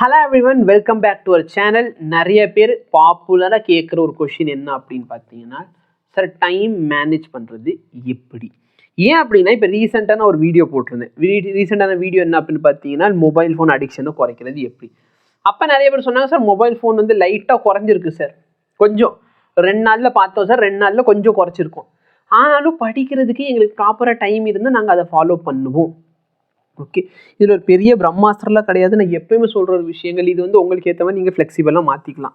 Hello everyone, welcome back to our channel. நிறைய பேர் பாப்புலராக கேட்குற ஒரு கொஷின் என்ன அப்படின்னு பார்த்தீங்கன்னா, சார் டைம் மேனேஜ் பண்ணுறது எப்படி? ஏன் அப்படின்னா, இப்போ ரீசெண்டான ஒரு வீடியோ போட்டிருந்தேன். ரீசெண்டான வீடியோ என்ன அப்படின்னு பார்த்தீங்கன்னா, மொபைல் ஃபோன் அடிக்ஷனை குறைக்கிறது எப்படி. அப்போ நிறைய பேர் சொன்னாங்க, சார் மொபைல் ஃபோன் வந்து லைட்டாக குறைஞ்சிருக்கு சார், கொஞ்சம் 2 நாளில் பார்த்தோம் சார், 2 நாளில் கொஞ்சம் குறைச்சிருக்கோம். ஆனாலும் படிக்கிறதுக்கு எங்களுக்கு ப்ராப்பராக டைம் இருந்தால் நாங்கள் அதை ஃபாலோ பண்ணுவோம். ஓகே, இதில் ஒரு பெரிய பிரம்மாஸ்திரம்லாம் கிடையாது. நான் எப்பயுமே சொல்கிற ஒரு விஷயங்கள் இது வந்து உங்களுக்கு ஏற்ற மாதிரி நீங்கள் ஃப்ளெக்சிபிளாக மாற்றிக்கலாம்.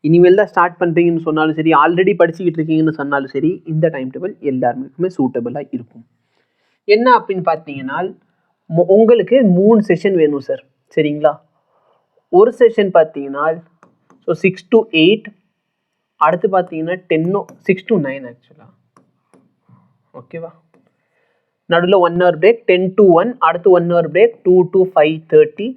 இனிமேல் தான் ஸ்டார்ட் பண்ணுறீங்கன்னு சொன்னாலும் சரி, ஆல்ரெடி படிச்சுக்கிட்டு இருக்கீங்கன்னு சொன்னாலும் சரி, இந்த டைம் டேபிள் எல்லாருக்குமே சூட்டபிளாக இருக்கும். என்ன அப்படின்னு பார்த்தீங்கன்னா, உங்களுக்கு 3 செஷன் வேணும் சார், சரிங்களா? ஒரு செஷன் பார்த்தீங்கன்னா ஸோ 6 to 8, அடுத்து பார்த்தீங்கன்னா 6 to 9 ஆக்சுவலாக. ஓகேவா? நடுவில் 1 hour பிரேக், 10 to 1, அடுத்து 1 hour பிரேக், 2 to 5:30.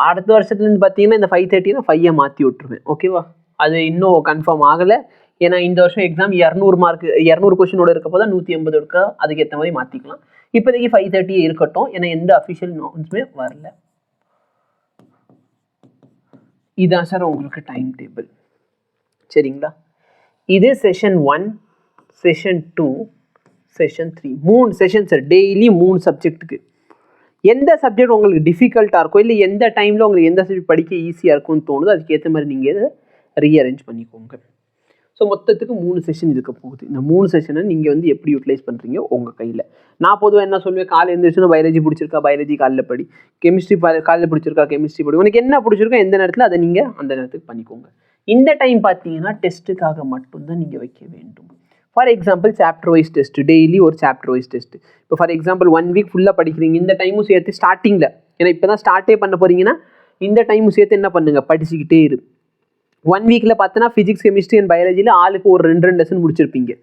அடுத்த வருஷத்துலேருந்து பார்த்தீங்கன்னா இந்த 5:30 5 மாற்றி விட்டுருவேன். ஓகேவா? அது இன்னும் கன்ஃபார்ம் ஆகலை. ஏன்னா இந்த வருஷம் எக்ஸாம் 200 மார்க் 200 கொஷினோட இருக்க போது 180 இருக்கா, அதுக்கேற்ற மாதிரி மாற்றிக்கலாம். இப்போதைக்கு 5:30 இருக்கட்டும், ஏன்னா எந்த அஃபிஷியல் நோட்ஸுமே வரல. இதுதான் சார் உங்களுக்கு டைம் டேபிள், சரிங்களா? இது session 1, session 2, session 3, 3 session sir. Daily 3 சப்ஜெக்ட்டுக்கு. எந்த சப்ஜெக்ட் உங்களுக்கு டிஃபிகல்ட்டாக இருக்கும், இல்லை எந்த டைமில் உங்களுக்கு எந்த சப்ஜெக்ட் படிக்க ஈஸியாக இருக்கும்னு தோணுதோ அதுக்கேற்ற மாதிரி நீங்கள் இதை ரீஅரேஞ்ச் பண்ணிக்கோங்க. ஸோ மொத்தத்துக்கு 3 செஷன் இருக்க போகுது. இந்த 3 செஷனை நீங்கள் வந்து எப்படி யூட்டிலைஸ் பண்ணுறீங்க உங்கள் கையில். நான் பொதுவாக என்ன சொல்லுவேன், காலையில் எழுந்திரிச்சுன்னா பயாலஜி பிடிச்சிருக்கா பயாலஜி காலையில் படி, கெமிஸ்ட்ரி காலையில் பிடிச்சிருக்கா கெமிஸ்ட்ரி படி. உனக்கு என்ன பிடிச்சிருக்கோ எந்த நேரத்தில் அதை நீங்கள் அந்த நேரத்துக்கு பண்ணிக்கோங்க. இந்த டைம் பார்த்தீங்கன்னா டெஸ்ட்டுக்காக மட்டும்தான் நீங்கள் வைக்க வேண்டும். For example chapter wise test, daily ஒரு சாப்டர் வைஸ் டெஸ்ட். இப்போ ஃபார் எக்ஸாம்பிள் 1 வீக் ஃபுல்லாக படிக்கிறீங்க, இந்த டைமும் சேர்த்து ஸ்டார்டிங்கில், ஏன்னா இப்போ தான் ஸ்டார்ட்டே பண்ண போகிறீங்கன்னா இந்த டைமும் சேர்த்து என்ன பண்ணுங்கள், படிச்சுக்கிட்டே இரு. 1 வீக்கில் பார்த்தோன்னா ஃபிசிக்ஸ் கெமிஸ்ட்ரி அண்ட் பயாலஜியில் ஆளுக்கு ஒரு 2 லெசன் முடிச்சிருப்பீங்க.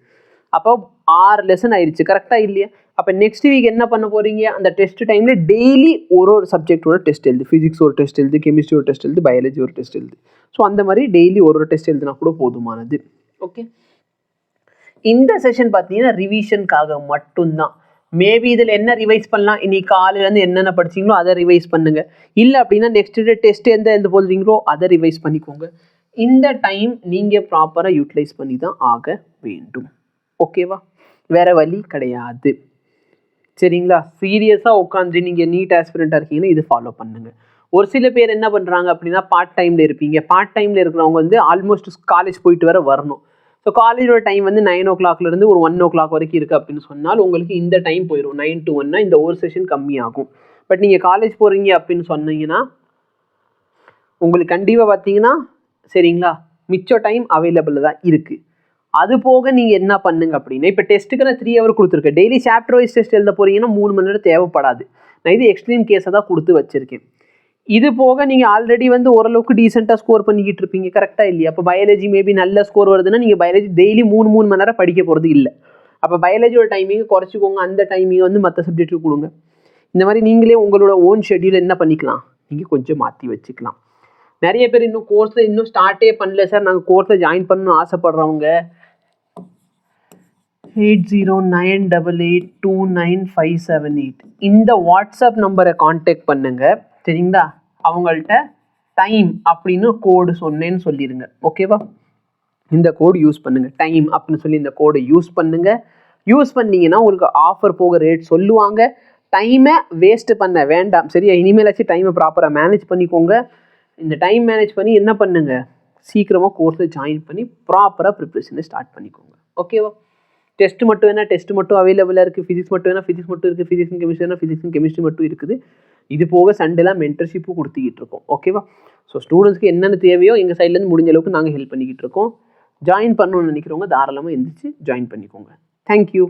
அப்போ 6 லெசன் ஆயிடுச்சு, கரெக்டாக இல்லையா? அப்போ நெக்ஸ்ட் வீக் என்ன பண்ண போகிறீங்க, அந்த டெஸ்ட் டைமில் டெய்லி ஒரு சப்ஜெக்டோட டெஸ்ட் எழுது. ஃபிசிக்ஸ் ஒரு டெஸ்ட் எழுது, கெமிஸ்ட்ரி ஒரு டெஸ்ட் எழுது, பயாலஜி ஒரு டெஸ்ட் எழுது. ஸோ அந்த மாதிரி டெய்லி ஒரு டெஸ்ட் எழுதுனா கூட போதுமானது. ஓகே, இந்த செஷன் பார்த்தீங்கன்னா ரிவிஷனுக்காக மட்டும்தான். மேபி இதில் என்ன ரிவைஸ் பண்ணலாம், இன்னைக்கு காலையிலேருந்து என்னென்ன படிச்சிங்களோ அதை ரிவைஸ் பண்ணுங்கள். இல்லை அப்படின்னா நெக்ஸ்ட் டே டெஸ்ட் எந்த எழுத போடுறீங்களோ அதை ரிவைஸ் பண்ணிக்கோங்க. இந்த டைம் நீங்கள் ப்ராப்பராக யூட்டிலைஸ் பண்ணி தான் ஆக வேண்டும். ஓகேவா? வேறு வழி கிடையாது, சரிங்களா? சீரியஸாக உட்காந்து நீங்கள் நீட் ஆஸ்பிரண்ட்டாக இருக்கீங்கன்னா இது ஃபாலோ பண்ணுங்கள். ஒரு சில பேர் என்ன பண்ணுறாங்க அப்படின்னா பார்ட் டைமில் இருப்பீங்க. பார்ட் டைமில் இருக்கிறவங்க வந்து ஆல்மோஸ்ட் காலேஜ் போயிட்டு வர வரணும். ஸோ காலேஜோட டைம் வந்து 9 o'clockலேருந்து ஒரு 1 o'clock வரைக்கும் இருக்குது அப்படின்னு சொன்னால் உங்களுக்கு இந்த டைம் போயிடும். 9 to 1 இந்த ஒரு செஷன் கம்மியாகும். பட் நீங்கள் காலேஜ் போகிறீங்க அப்படின்னு சொன்னீங்கன்னா உங்களுக்கு கண்டிப்பாக பார்த்தீங்கன்னா, சரிங்களா, மிச்ச டைம் அவைலபிள் தான் இருக்குது. அது போக நீங்கள் என்ன பண்ணுங்க அப்படின்னா, இப்போ டெஸ்ட்டுக்கு நான் 3 hour கொடுத்துருக்கேன். டெய்லி சாப்டர் வைஸ் டெஸ்ட் எழுத போகிறீங்கன்னா 3 மணி நேரம் தேவைப்படாது. நான் இது எக்ஸ்ட்ரீம் கேஸை தான் கொடுத்து வச்சுருக்கேன். இது போக நீங்கள் ஆல்ரெடி வந்து ஓரளவுக்கு டீசெண்டாக ஸ்கோர் பண்ணிக்கிட்டு இருப்பீங்க, கரெக்டாக இல்லையா? அப்போ பயாலஜி மேபி நல்ல ஸ்கோர் வருதுன்னா நீங்கள் பயாலஜி டெய்லி 3 மணி நேரம் படிக்க போகிறது இல்லை. அப்போ பயாலஜியோட டைமிங்கை குறைச்சிக்கோங்க, அந்த டைமிங்கை வந்து மற்ற சப்ஜெக்ட்டுக்கு கொடுங்க. இந்த மாதிரி நீங்களே உங்களோட ஓன் ஷெட்யூல் என்ன பண்ணிக்கலாம், நீங்கள் கொஞ்சம் மாற்றி வச்சுக்கலாம். நிறைய பேர் இன்னும் கோர்ஸில் இன்னும் ஸ்டார்ட்டே பண்ணல சார், நாங்கள் கோர்ஸில் ஜாயின் பண்ணணும்னு ஆசைப்படுறவங்க 8098829578 இந்த வாட்ஸ்அப் நம்பரை கான்டாக்ட் பண்ணுங்கள், சரிங்களா? அவங்கள்ட்ட டைம் அப்படின்னு கோடு சொன்னேன்னு சொல்லிடுங்க. ஓகேவா? இந்த கோடு யூஸ் பண்ணுங்கள், டைம் அப்படின்னு சொல்லி இந்த கோடை யூஸ் பண்ணுங்கள். யூஸ் பண்ணிங்கன்னா உங்களுக்கு ஆஃபர் போக ரேட் சொல்லுவாங்க. டைமை வேஸ்ட்டு பண்ண வேண்டாம், சரியா? இனிமேலாச்சும் டைமை ப்ராப்பராக மேனேஜ் பண்ணிக்கோங்க. இந்த டைம் மேனேஜ் பண்ணி என்ன பண்ணுங்கள், சீக்கிரமாக கோர்ஸில் ஜாயின் பண்ணி ப்ராப்பராக ப்ரிப்ரேஷனை ஸ்டார்ட் பண்ணிக்கோங்க. ஓகேவா? டெஸ்ட் மட்டும் வேணால் டெஸ்ட் மட்டும் அவைலபிளாக இருக்குது. ஃபிசிக்ஸ் மட்டும் வேணால் ஃபிசிக்ஸ் மட்டும் இருக்குது. ஃபிசிக்ஸ் அண்ட் கெமிஸ்ட்ரி வேணால் ஃபிசிக்ஸ் அண்ட் கெமிஸ்ட்ரி மட்டும் இருக்குது. இது போக சண்டேலாம் மென்டர்ஷிப்பும் கொடுத்துக்கிட்டு இருக்கோம். ஓகேவா? ஸோ ஸ்டூடெண்ட்ஸ்க்கு என்னென்ன தேவையோ எங்கள் சைட்லேருந்து முடிஞ்ச அளவுக்கு நாங்கள் ஹெல்ப் பண்ணிக்கிட்டு இருக்கோம். ஜாயின் பண்ணணும்னு நினைக்கிறவங்க தாராளமாக எந்திரிச்சு ஜாயின் பண்ணிக்கோங்க. தேங்க்யூ.